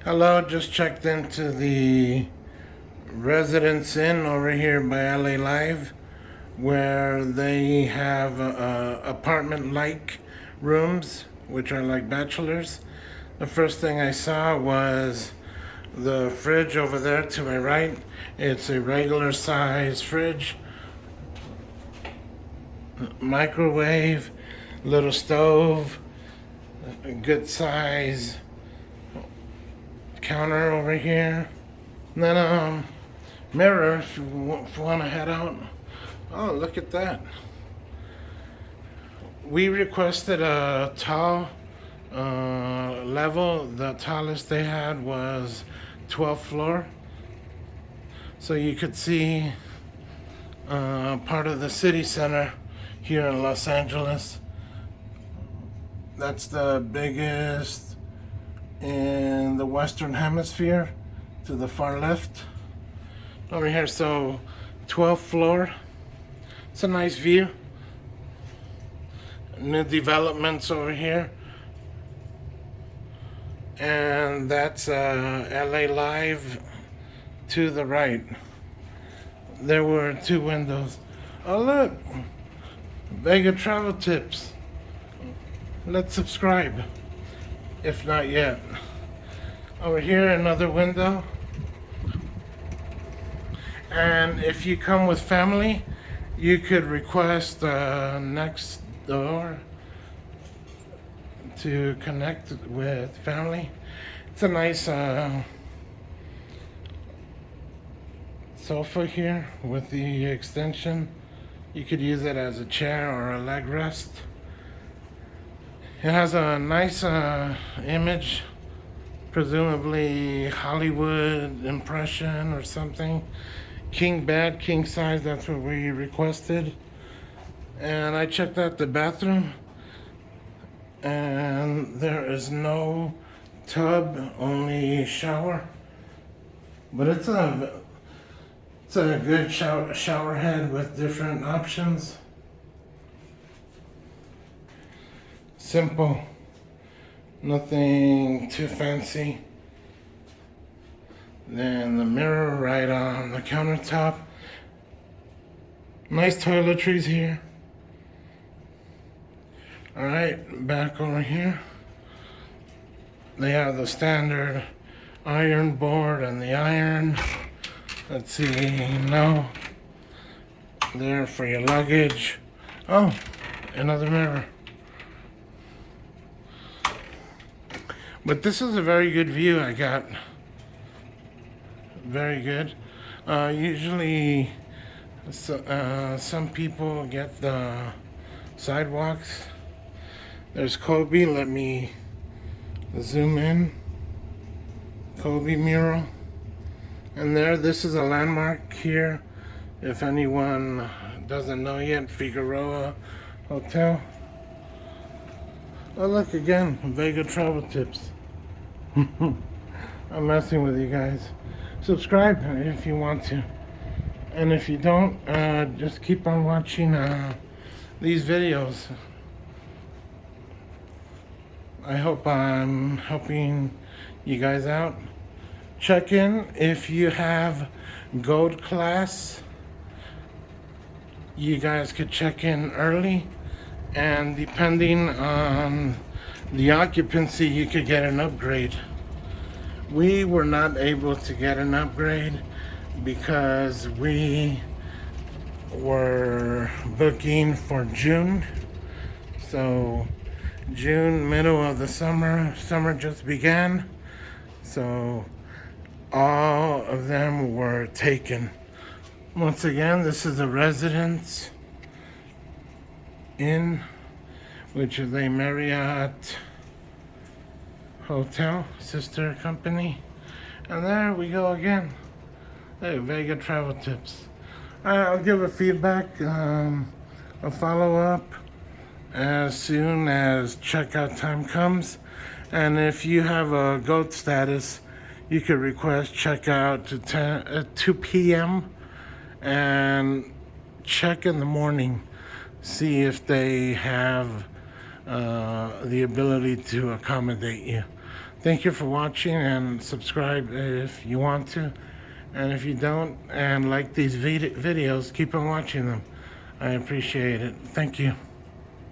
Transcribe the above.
Hello, just checked into the Residence Inn over here by LA Live, where they have apartment-like rooms, which are like bachelors. The first thing I saw was the fridge over there to my right. It's a regular size fridge, microwave, little stove, a good size counter over here. And then mirror if you want to head out. Oh, look at that. We requested a tall level. The tallest they had was 12th floor. So you could see part of the city center here in Los Angeles. That's the biggest in the Western Hemisphere to the far left. Over here, so 12th floor. It's a nice view. New developments over here. And that's LA Live to the right. There were two windows. Oh look, Vega travel tips. Let's subscribe, if not yet. Over here, another window. And if you come with family, you could request next door to connect with family. It's a nice sofa here with the extension. You could use it as a chair or a leg rest. It has a nice image, presumably Hollywood impression or something. King bed, king size, that's what we requested. And I checked out the bathroom, and there is no tub, only shower. But it's a good shower head with different options. Simple, nothing too fancy. Then the mirror right on the countertop. Nice toiletries here. Alright, back over here. They have the standard iron board and the iron. Let's see, no. There for your luggage. Oh, another mirror. But this is a very good view I got. Very good. Usually some people get the sidewalks. There's Kobe. Let me zoom in. Kobe mural. And this is a landmark here. If anyone doesn't know yet, Figueroa Hotel. Oh look again, Vega travel tips. I'm messing with you guys. Subscribe if you want to. And if you don't, just keep on watching these videos. I hope I'm helping you guys out. Check in if you have gold class. You guys could check in early. And depending on the occupancy, you could get an upgrade. We were not able to get an upgrade because we were booking for June. So June, middle of the summer just began. So all of them were taken. Once again, this is a Residence Inn, which is a Marriott hotel, sister company. And there we go again. Hey, Vega travel tips. I'll give a feedback, a follow-up as soon as checkout time comes. And if you have a GOAT status, you could request checkout to 2 p.m. and check in the morning. See if they have the ability to accommodate you. Thank you for watching, and subscribe if you want to. And if you don't and like these videos, keep on watching them. I appreciate it. Thank you.